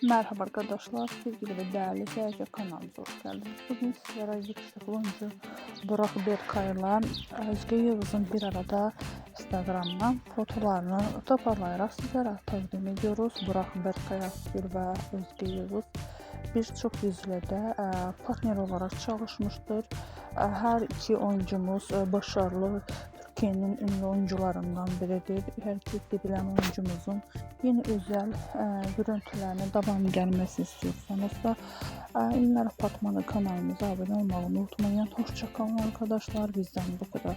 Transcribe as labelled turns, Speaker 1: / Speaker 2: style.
Speaker 1: Merhaba arkadaşlar, sevgili ve değerli izleyici kanalımıza hoş geldiniz. Bugün sizlere yakışıklı oyuncu Burak Berkay'la Özge Yıldız'ın bir arada Instagram'dan fotolarını toparlayarak sizlere takdim ediyoruz. Burak Berkay Akgül ve Özge Yıldız birçok dizilerde partner olarak çalışmıştır. Her iki oyuncumuz başarılı Türkiye'nin ünlü oyuncularından biridir. Herkes edilen oyuncumuzun yeni özel görüntülerine devam gelmesi istiyorsanız da Ünlüler Apartmanı kanalımıza abone olmayı unutmayın. Hoşça kalın arkadaşlar, bizden bu kadar.